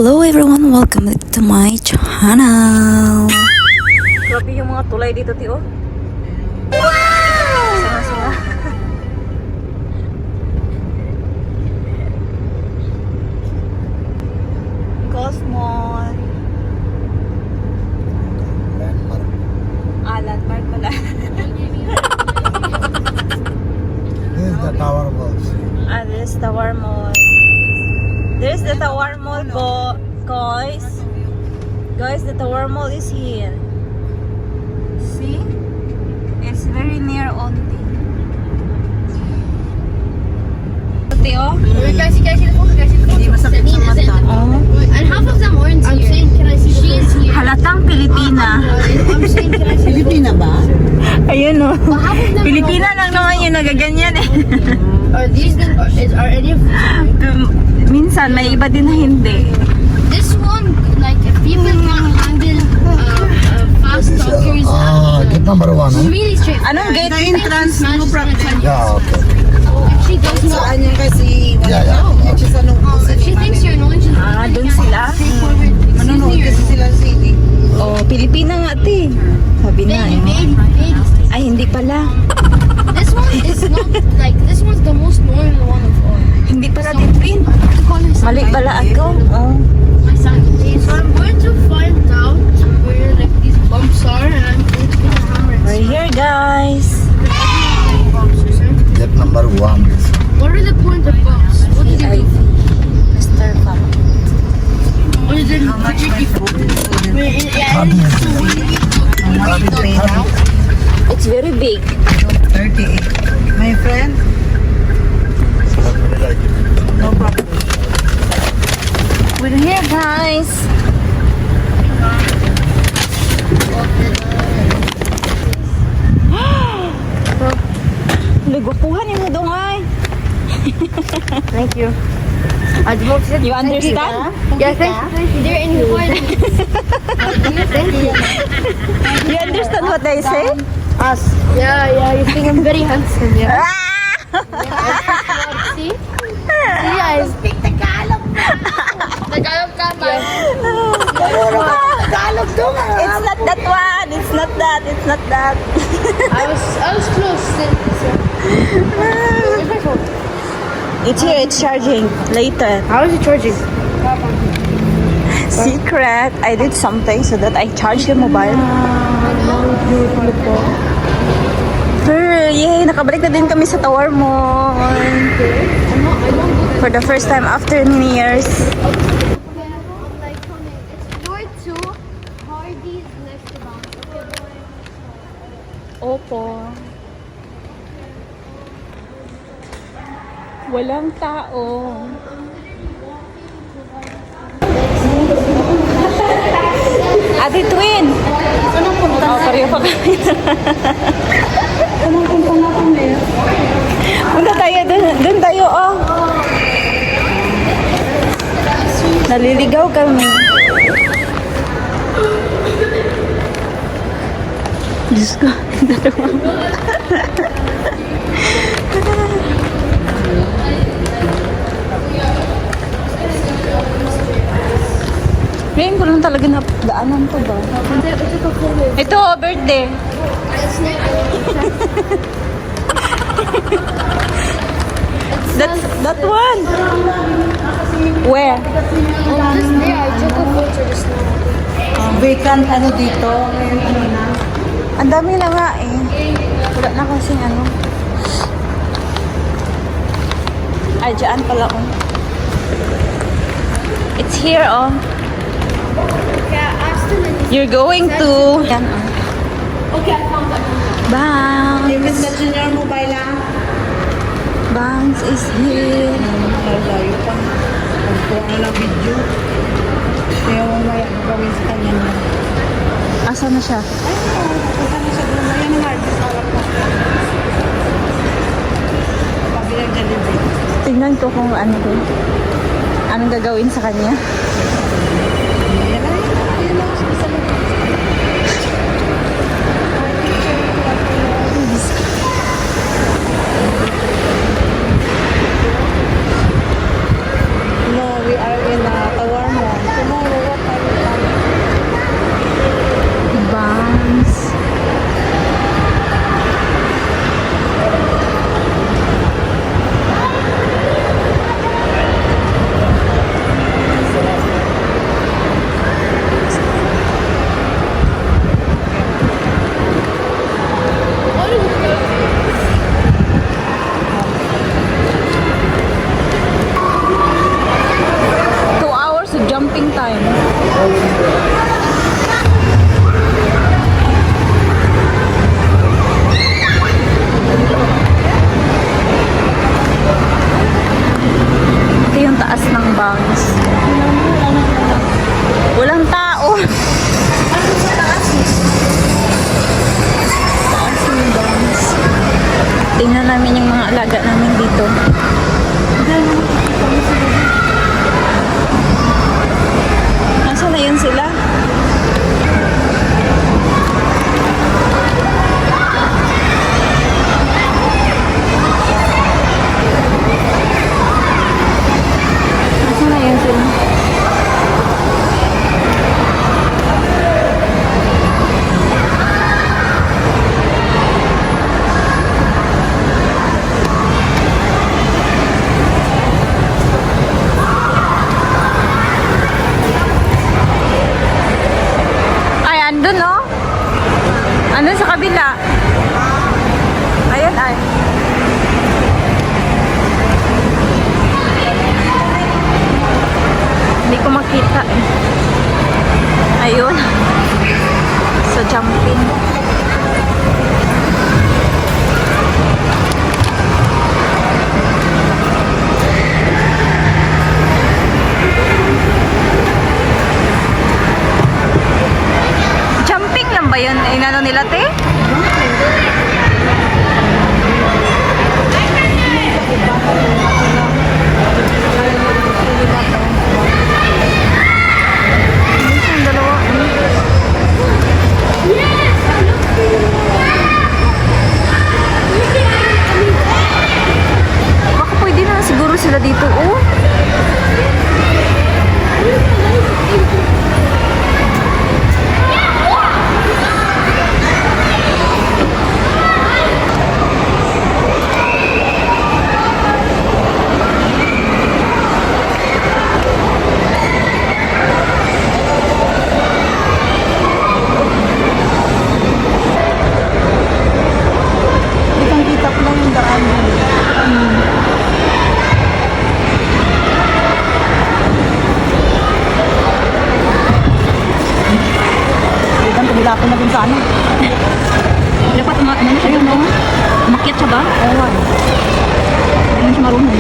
Hello everyone, welcome to my channel. Grabe yung mga tulay dito, Tio. Wow! Sanga-sanga. Cosmos. Landmark pala. This is the Tower Malls. This is Tower Mall. There's the Tower Mall, guys. Guys, the Tower Mall is here. See? It's very near only. Tio? Guys, you guys see the photo? Guys, see the photo? Hindi masakit sa mata. Oh. And half of them aren't here. I'm saying, can I see the She is here. Halatang Pilipina. I'm saying, can I see the Pilipina ba? Ayun o. But half of them Pilipina lang naman yung nagaganyan eh. are these them? Are any of Minsan, may iba din na hindi. this one, like, if people want to handle fast talkers, Gate number 1, she's eh? really straight. Anong gate? Entrance, no problem. Yeah, okay. If she does not, Yeah, yeah. Okay. if she thinks you're annoying, she's Dun sila. straightforward. Excuse me, Oh, Pilipina nga ate. Sabi na eh. baby. Ay, hindi pala. This one is not, like, this one's the most normal one of all. Hindi pala Tintin. Mali pala ako. Oh. So I'm going to find out where like these bumps are, and I'm going to hammer and We're here, guys. bumps. Gate number 1. What are the point of bumps? What do they do? Mr. Pam. What is it? It's very big. 38. My friend, no problem. We're here, guys. Nagupuhan yung dungay. Thank you. You understand? Yeah, thank you. They're in one. You understand what they say? Us. Yeah. You think I'm very handsome, yeah? See? See, I speak Tagalog. Tagalog ka, man. It's not that one. It's not that. It's not that. I was close. Where's my phone? It's here. It's charging. Later. How is it charging? Secret. I did something so that I charge the mobile. Yay! Nakabalik na din kami sa Tower Mall. For the first time after many years. Like, it's door 2, Hardy's restaurant. Opo. Walang tao. Ate Twin! Anong punta na? Pareho pa kami. Anong punta na kami? Punta tayo dun. Dun tayo, oh. Naliligaw kami. Diyos ko. Ngayon ko lang talaga na daanan to ba? Ito, birthday. That one. Where? Just there, I took a photo just now. Vacant ano dito, ngayon ano na. Ang dami na nga eh. Wala na kasing ano. Ay, dyan pala oh. It's here oh. Yeah, Aston and You're going to... Yan oh. okay, I found that. Bounce. Limit na junior mobile ah. Bounce is here. Layo pa. Pagkuha na lang video. Kaya mamaya gawin sa kanya na. Asa na siya? Ano sa gulo? Yan ang hard disk harap ko. Pabilang delivery. Tingnan ko kung ano doon. Anong gagawin sa kanya? Yan lang. Sa loob. No, we are in Tower Mall. Ito yung taas ng bangs. Walang tao. Taas ng bangs. Tingnan namin yung mga alaga namin dito. Nasaan na yun sila? Nasaan na yun sila? Ay, andun oh. Andun sa kabila. Ayun ay. Hindi ko makita eh. Ayun. Sa jumping. Jumping lang ba yun? Inano nila, te? Yung dalawa. Baka pwede na siguro sila dito, oh. Kitang-kita ko lang yung daan. Kitang kabila ko na dun sa ano. Dapat ano siya yun, no? Umakyat siya ba? Ewan. Hindi man siya marunong.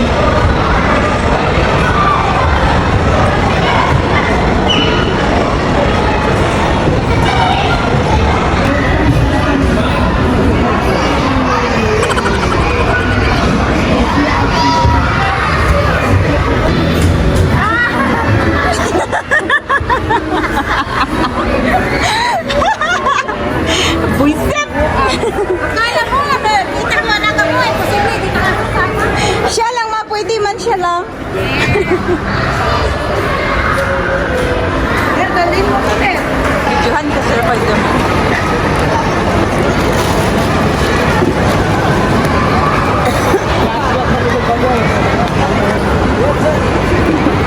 Buisit! Kaya mo nga, babe. Kita mo na ka mo. Imposible, di ka nakasama. Siya lang ma, pwede man siya lang. Dalhin mo ka, babe. Videohan ka, sir, pag naman.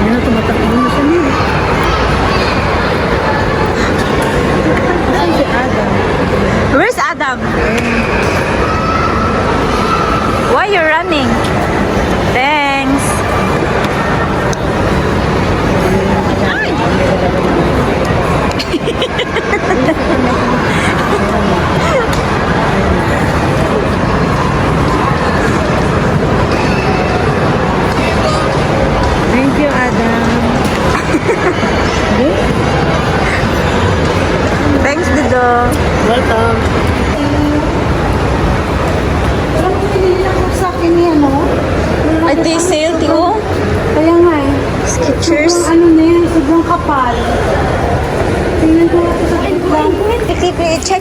Yan na tumatakbo na siya niya. Saan si Adam? Where's Adam? Why you running? Thanks. Thank you, Adam. Thanks, Dido. Welcome. Parang pinili ako sa akin niya, no? Ay, ito yung sale, tiyo. Kaya nga eh. Skechers. Sobrang ano na yan, sobrang kapal. Tingnan ko ako sa tikla. Check.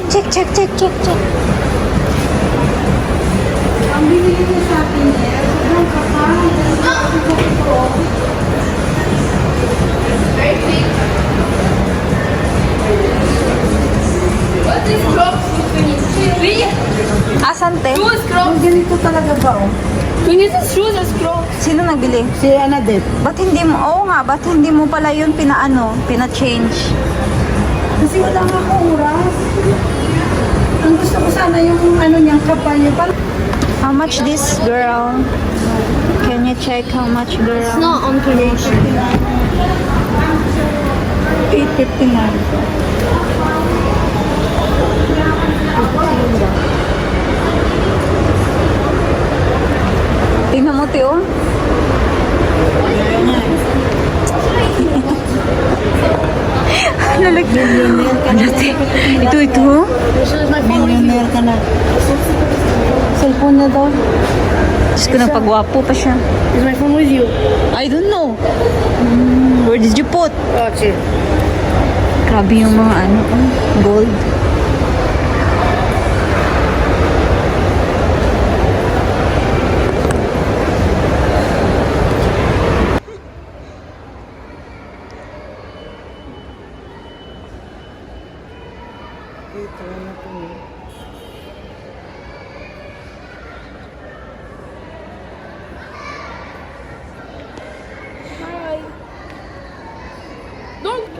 Ang binili niya sa akin niya, sobrang kapal. What is Crocs? Asan, te? Shoes, Crocs. Ganito talaga ba, oh? We need the shoes as Crocs. Sino nagbili? Si Anadette. Ba't hindi mo, oo nga, ba't hindi mo pala yun pina-change? Kasi wala nga akong oras. Ang gusto ko sana yung ano niyang kapal niya. Parang How much this, girl? Can you check how much, girl? It's not on promotion. 8 59. Tingnan mo, Tio. Millionaire ka na. Ito. This is my phone. Millionaire ka na. Cellphone na daw. Diyos ko, nagpagwapo pa siya. Is my phone with you? I don't know. Where did you put? Oh, it's here. Grabe yung mga ano, gold. Ito na po. Don't.